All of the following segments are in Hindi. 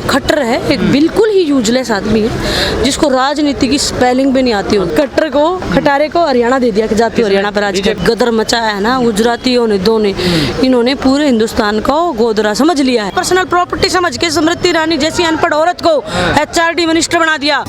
खट्टर है, एक बिल्कुल ही यूजलेस आदमी है जिसको राजनीति की स्पेलिंग भी नहीं आती हो। खट्टर को, खटारे को हरियाणा दे दिया कि जाती हरियाणा पर आज गदर मचाया है ना गुजरातियों ने, दो ने, इन्होंने पूरे हिंदुस्तान को गोदरा समझ लिया है। पर्सनल प्रॉपर्टी समझ के स्मृति ईरानी जैसी अनपढ़ औरत को HRD मिनिस्टर बना दिया।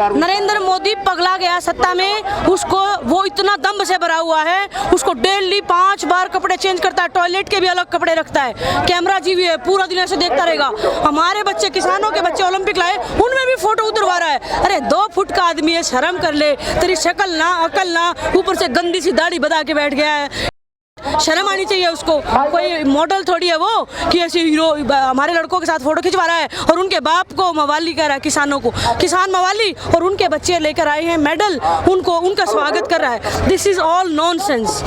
नरेंद्र मोदी पगला गया सत्ता में, उसको वो इतना दम्भ से भरा हुआ है, उसको डेली 5 बार कपड़े चेंज करता है, टॉयलेट के भी अलग कपड़े रखता है, कैमरा जीवी है, पूरा दिन ऐसे देखता रहेगा। हमारे बच्चे, किसानों के बच्चे ओलंपिक लाए, उनमें भी फोटो उतरवा रहा है। अरे 2 फुट का आदमी है, शर्म कर ले, तेरी शक्ल ना अकल ना, ऊपर से गंदी सी दाढ़ी बधा के बैठ गया है, शर्म आनी चाहिए उसको। कोई मॉडल थोड़ी है वो कि ऐसे हीरो हमारे लड़कों के साथ फोटो खिंचवा रहा है और उनके बाप को मवाली कह रहा है, किसानों को किसान मवाली, और उनके बच्चे लेकर आए हैं मेडल, उनको उनका स्वागत कर रहा है। This is all nonsense.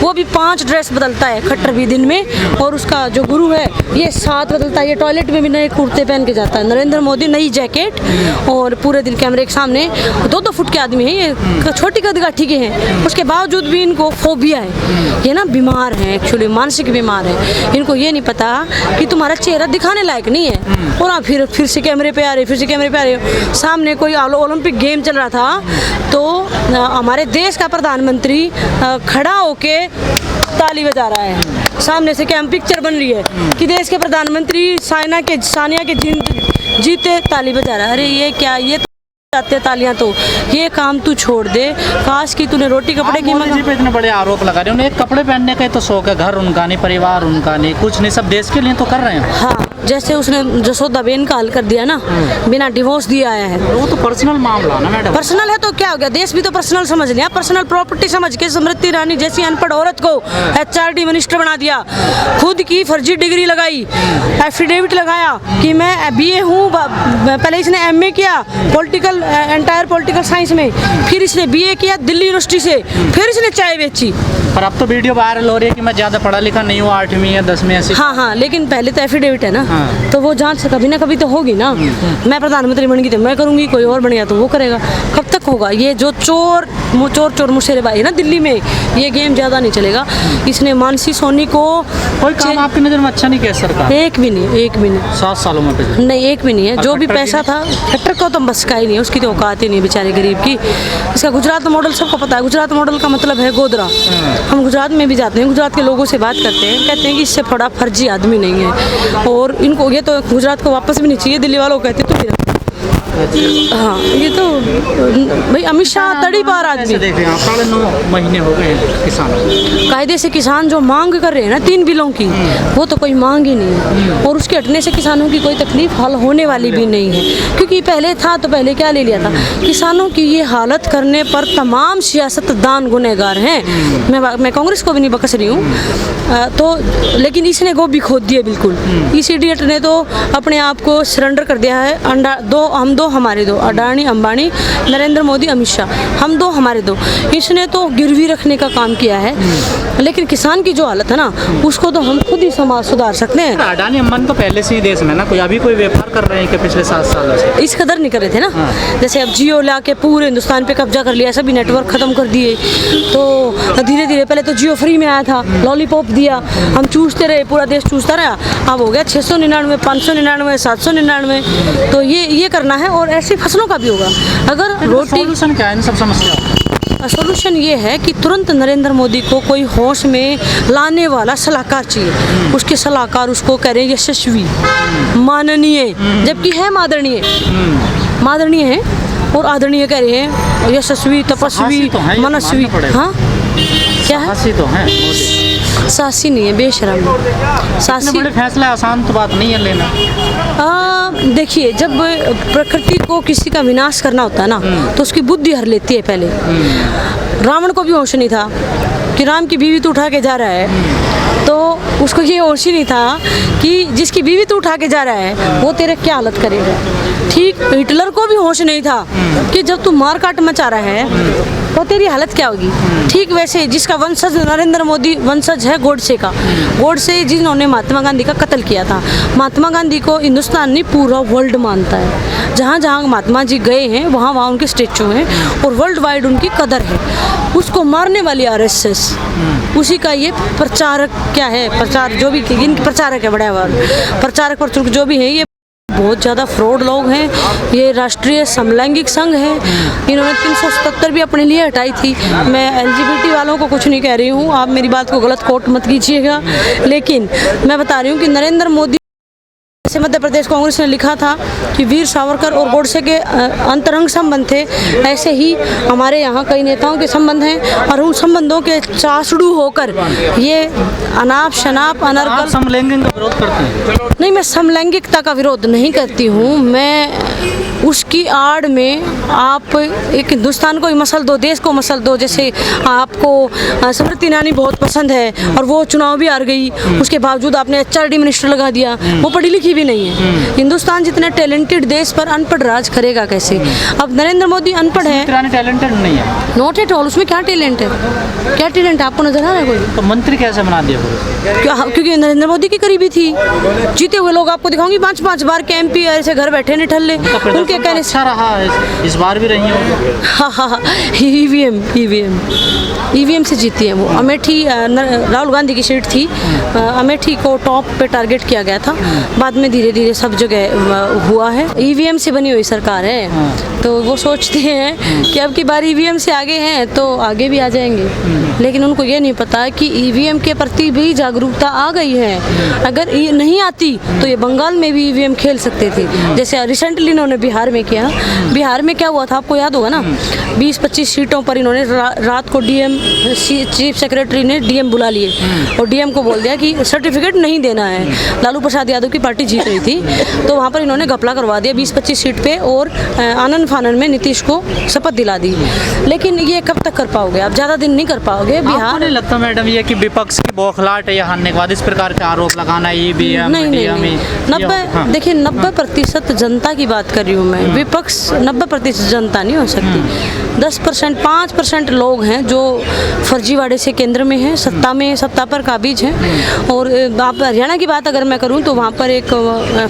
वो भी 5 ड्रेस बदलता है खट्टर भी दिन में, और उसका जो गुरु है ये 7 बदलता है। ये टॉयलेट में भी नए कुर्ते पहन के जाता है। नरेंद्र मोदी नई जैकेट और पूरे दिन कैमरे के सामने। 2-2 फुट के आदमी है ये, छोटी कदगाठी के हैं, उसके बावजूद भी इनको फोबिया है। ये ना बीमार है, एक्चुअली मानसिक बीमार है। इनको ये नहीं पता कि तुम्हारा चेहरा दिखाने लायक नहीं है, और आप फिर से कैमरे पे आ रहे, फिर से कैमरे पे आ रहे। सामने कोई ओलंपिक गेम चल रहा था तो हमारे देश का प्रधानमंत्री खड़ा होके ताली बजा रहा है, सामने से क्या पिक्चर बन रही है कि देश के प्रधानमंत्री सानिया के जीते ताली बजा रहा है। अरे ये क्या, ये जाते तालियां तो ये काम तू छोड़ दे। काश कि तूने रोटी कपड़े की मोदी जी पे इतने बड़े आरोप लगा रहे हैं। उन्हें कपड़े पहनने का तो शौक है, घर उनका नहीं, परिवार उनका नहीं, कुछ नहीं, सब देश के लिए तो कर रहे हैं। हाँ, जैसे उसने जसोदाबेन का हल कर दिया ना, बिना डिवोर्स दिए आया है। वो तो पर्सनल मामला ना मैडम। पर्सनल है तो क्या हो गया, देश भी तो पर्सनल समझ लिया। पर्सनल प्रॉपर्टी समझ के स्मृति ईरानी जैसी अनपढ़ औरत को HRD मिनिस्टर बना दिया। खुद की फर्जी डिग्री लगाई, एफिडेविट लगाया कि मैं BA हूँ। पहले इसने MA किया एंटायर पॉलिटिकल साइंस में, फिर इसने BA किया दिल्ली यूनिवर्सिटी से, फिर इसने चाय बेची। पर अब तो वीडियो वायरल हो रही है कि मैं ज़्यादा पढ़ा लिखा नहीं हूँ, 8वीं या 10वीं ऐसी। हाँ, लेकिन पहले तो एफिडेविट है ना। हाँ। तो वो जांच कभी ना कभी तो होगी ना। मैं प्रधानमंत्री बन गई तो मैं करूँगी, कोई और बन गया तो वो करेगा। कब तक होगा ये जो चोर मुशेरेबाजी ना दिल्ली में, ये गेम ज़्यादा नहीं चलेगा। इसने मानसी सोनी को कोई काम आपकी नज़र में अच्छा नहीं किया सरकार? एक भी नहीं 7 सालों में नहीं, एक भी नहीं है। जो भी पैसा था खट्टर को तो बस का ही नहीं है, उसकी तो औकात ही नहीं बेचारे गरीब की। इसका गुजरात मॉडल सबको पता है। गुजरात मॉडल का मतलब है गोदरा। हम गुजरात में भी जाते हैं, गुजरात के लोगों से बात करते हैं, कहते हैं कि इससे बड़ा फर्जी आदमी नहीं है, और इनको ये तो गुजरात को वापस भी नहीं चाहिए। दिल्ली वालों कहते तो फिर हाँ, ये तो भाई अमित शाह तड़ी पार आदमी। 9 महीने हो गए किसानों, कायदे से किसान जो मांग कर रहे हैं ना 3 बिलों की, वो तो कोई मांग ही नहीं है, और उसके हटने से किसानों की कोई तकलीफ हल होने वाली भी नहीं है। क्योंकि पहले था तो पहले क्या ले लिया था, किसानों की ये हालत करने पर तमाम सियासतदान गुनहगार हैं। मैं कांग्रेस को भी नहीं बकस रही हूँ, तो लेकिन इसने गोभी खोद दिया बिल्कुल। इस इडियट ने तो अपने आप को सरेंडर कर दिया है। हम दो हमारे दो, अडानी अंबानी, नरेंद्र मोदी अमित शाह, हम 2 हमारे 2। इसने तो गिरवी रखने का काम किया है। लेकिन किसान की जो हालत है ना, उसको तो हम खुद ही समाज सुधार सकते हैं। अडानी अंबानी तो पहले से ही देश में ना, कोई अभी कोई व्यापार कर रहे हैं कि पिछले 7 सालों से? इस कदर नहीं कर रहे थे ना। जैसे अब जियो ला के पूरे हिंदुस्तान पे कब्जा कर लिया, सभी नेटवर्क खत्म कर दिए, तो धीरे धीरे पहले तो जियो फ्री में आया था, लॉलीपॉप दिया, हम चूसते रहे, पूरा देश चूसता रहा। अब हो गया 699, 599, 799। तो ये करना है, और ऐसी फसलों का भी होगा। अगर रोटी सॉल्यूशन क्या है इन सब समस्या? सॉल्यूशन ये है कि तुरंत नरेंद्र मोदी को कोई होश में लाने वाला सलाहकार चाहिए। उसके सलाहकार उसको कह रहे हैं यशस्वी, माननीय, जबकि है मादरणीय है, और आदरणीय कह रहे हैं यशस्वी, तपस्वी, मनस्वी। हाँ, क्या है? साहसी तो है, साहसी नहीं है, बेशरम। साहसी बड़े फैसले आसान तो बात नहीं है लेना। देखिए, जब प्रकृति को किसी का विनाश करना होता है ना, तो उसकी बुद्धि हर लेती है पहले। रावण को भी होश नहीं था कि राम की बीवी तो उठा के जा रहा है, तो उसको ये होश ही नहीं था कि जिसकी बीवी तो उठा के जा रहा है वो तेरे क्या हालत करेगा। ठीक हिटलर को भी होश नहीं था कि जब तू मार काट मचा रहा है तो तेरी हालत क्या होगी। ठीक वैसे जिसका वंशज नरेंद्र मोदी वंशज है गोडसे का, गोडसे जिन्होंने महात्मा गांधी का कत्ल किया था। महात्मा गांधी को हिंदुस्तान नहीं पूरा वर्ल्ड मानता है। जहाँ जहाँ महात्मा जी गए हैं वहाँ वहाँ उनके स्टेचू हैं और वर्ल्ड वाइड उनकी कदर है। उसको मारने वाली आरएसएस, उसी का ये प्रचारक क्या है, प्रचार जो भी इनके प्रचारक है, बड़ा प्रचारक प्रचारक जो भी है, ये बहुत ज़्यादा फ्रॉड लोग हैं। ये राष्ट्रीय समलैंगिक संघ है, इन्होंने 377 भी अपने लिए हटाई थी। मैं LGBT वालों को कुछ नहीं कह रही हूँ, आप मेरी बात को गलत कोट मत कीजिएगा, लेकिन मैं बता रही हूँ कि नरेंद्र मोदी जैसे मध्य प्रदेश कांग्रेस ने लिखा था कि वीर सावरकर और गोडसे के अंतरंग संबंध थे, ऐसे ही हमारे यहाँ कई नेताओं के संबंध हैं, और उन संबंधों के चासड़ू होकर ये अनाप शनाप अनर्गल समलैंगिक का विरोध करते हैं। नहीं, मैं समलैंगिकता का विरोध नहीं करती हूँ, मैं उसकी आड़ में आप एक हिंदुस्तान को ही मसल दो, देश को मसल दो। जैसे आपको स्मृति ईरानी बहुत पसंद है और वो चुनाव भी हार गई, उसके बावजूद आपने HRD मिनिस्टर लगा दिया, वो पढ़ी लिखी भी नहीं है। हिंदुस्तान जितने टैलेंटेड देश पर अनपढ़ राज करेगा कैसे? अब नरेंद्र मोदी अनपढ़ है, टैलेंटेड नहीं है, नॉट एट ऑल। उसमें क्या टैलेंट है, क्या टैलेंट आपको नजर आ रहा है कोई? तो मंत्री कैसे बना दिया? क्योंकि नरेंद्र मोदी की करीबी थी। जीते हुए लोग आपको दिखाऊंगी 5-5 बार के MP ऐसे घर बैठे नहीं ठल्ले, उनके कहने अच्छा रहा, इस बार भी रही हो। हाँ, EVM से जीती है वो। अमेठी राहुल गांधी की सीट थी, अमेठी को टॉप पे टारगेट किया गया था, बाद में धीरे धीरे सब जगह हुआ है। EVM से बनी हुई सरकार है, तो वो सोचते हैं कि अब की बार EVM से आगे हैं तो आगे भी आ जाएंगे, लेकिन उनको ये नहीं पता कि EVM के प्रति भी जागरूकता आ गई है। अगर ये नहीं आती तो ये बंगाल में भी EVM खेल सकते थे, जैसे रिसेंटली इन्होंने बिहार में किया। बिहार में क्या हुआ था आपको याद होगा ना, 20-25 सीटों पर इन्होंने रात को DM चीफ सेक्रेटरी ने DM बुला लिए और DM को बोल दिया कि सर्टिफिकेट नहीं देना है। लालू प्रसाद यादव की पार्टी जीत रही थी, तो वहाँ पर इन्होंने घपला करवा दिया 20-25 सीट पे, और आनंद फानन में नीतीश को शपथ दिला दी। लेकिन ये कब तक कर पाओगे आप? ज़्यादा दिन नहीं कर पाओगे। बिहार नहीं लगता मैडम ये कि विपक्ष की बौखलाहट है या हारने के बाद इस प्रकार के आरोप लगाना? EVM नहीं, 90% जनता की बात कर रही हूँ मैं, विपक्ष 90% जनता नहीं हो सकती। 10% 5% लोग हैं जो फर्जीवाड़े से केंद्र में हैं, सत्ता पर काबिज हैं। और आप हरियाणा की बात अगर मैं करूं तो वहाँ पर एक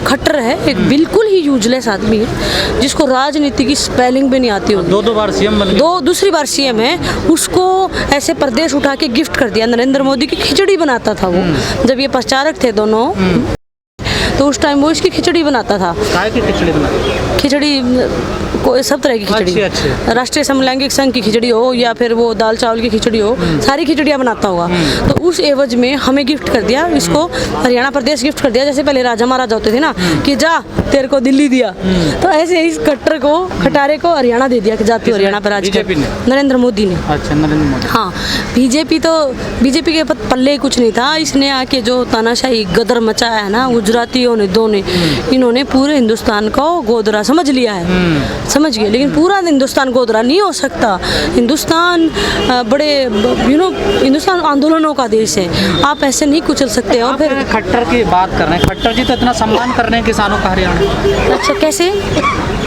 खट्टर है, एक बिल्कुल ही यूजलेस आदमी है, जिसको राजनीति की स्पेलिंग भी नहीं आती होगी। 2 बार CM बन गया, दूसरी बार CM है। उसको ऐसे प्रदेश उठा के गिफ्ट कर दिया। नरेंद्र मोदी की खिचड़ी बनाता था वो, जब ये प्रचारक थे दोनों, तो उस टाइम वो इसकी खिचड़ी बनाता था। काय की खिचड़ी बनाता? खिचड़ी कोई सब तरह की खिचड़ी, अच्छी। राष्ट्रीय समलैंगिक संघ की खिचड़ी हो या फिर वो दाल चावल की खिचड़ी हो, सारी खिचड़ियाँ बनाता होगा। तो उस एवज में हमें गिफ्ट कर दिया, इसको हरियाणा प्रदेश गिफ्ट कर दिया। जैसे पहले राजा महाराजा होते थे ना कि जा तेरे को दिल्ली दिया, तो ऐसे इस कट्टर को, खटारे को हरियाणा दे दिया कि जा तू हरियाणा पर राज कर। नरेंद्र मोदी ने। अच्छा, नरेंद्र मोदी। हाँ, बीजेपी के पल्ले ही कुछ नहीं था। इसने आके जो तानाशाही गदर मचाया है ना गुजरातियों ने, इन्होंने पूरे हिंदुस्तान को गोदरा समझ लिया है, समझ गए। लेकिन पूरा हिंदुस्तान गोदरा नहीं हो सकता। हिंदुस्तान हिंदुस्तान आंदोलनों का देश है, आप ऐसे नहीं कुचल सकते। और फिर खट्टर की बात कर रहे हैं, खट्टर जी तो इतना सम्मान कर रहे हैं किसानों का हरियाणा। अच्छा, कैसे?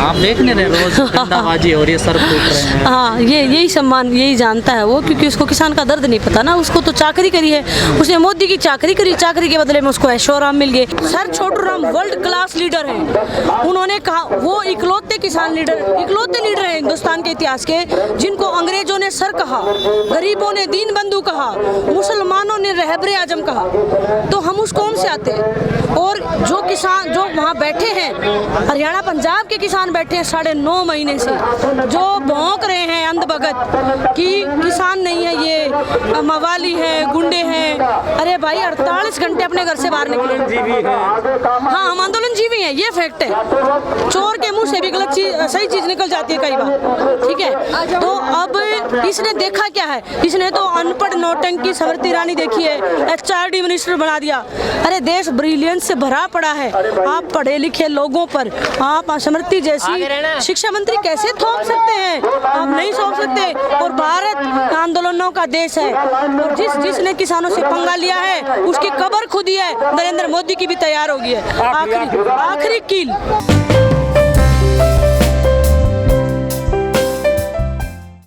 आप देख नहीं रहे रोज डंडाबाजी हो रही है, सर फूट रहे हैं। हाँ, यही सम्मान, यही जानता है वो, क्योंकि उसको किसान का दर्द नहीं पता ना। उसको तो चाकरी करी है, उसने मोदी की चाकरी करी, चाकरी के बदले में उसको ऐशोआराम मिल गए। Sir Chhotu Ram world class leader हैं। उन्होंने कहा वो इकलौते किसान लीडर, इकलौते लीडर हैं हिंदुस्तान के इतिहास के, जिनको अंग्रेजों ने सर कहा, गरीबों ने दीन बंधु कहा, मुसलमानों ने रहबरे आजम कहा। तो हम उस कौम से आते हैं। और जो किसान जो वहाँ बैठे हैं, हरियाणा पंजाब के किसान बैठे हैं 9.5 महीने से, जो भौंक रहे हैं अंधभगत कि किसान नहीं है, ये मवाली है, गुंडे हैं। अरे भाई, 48 घंटे अपने घर से बाहर निकले। हाँ, हम आंदोलन जीवी हैं, ये फैक्ट है। चोर के मुंह से भी गलत चीज, सही चीज निकल जाती है कई बार, ठीक है। तो अब इसने देखा क्या है, इसने तो अनपढ़ नौटंकी स्मृति ईरानी देखी है, HRD मिनिस्टर बना दिया। अरे देश ब्रिलियंस से भरा पड़ा है, आप पढ़े लिखे लोगों पर आप स्मृति जैसी शिक्षा मंत्री कैसे थोप सकते हैं? आप नहीं थोप सकते। और भारत आंदोलनों का देश है, और जिसने किसानों से पंगा लिया है उसकी कब्र खुद ही है। नरेंद्र मोदी की भी तैयार हो गई है। आखिरी कील।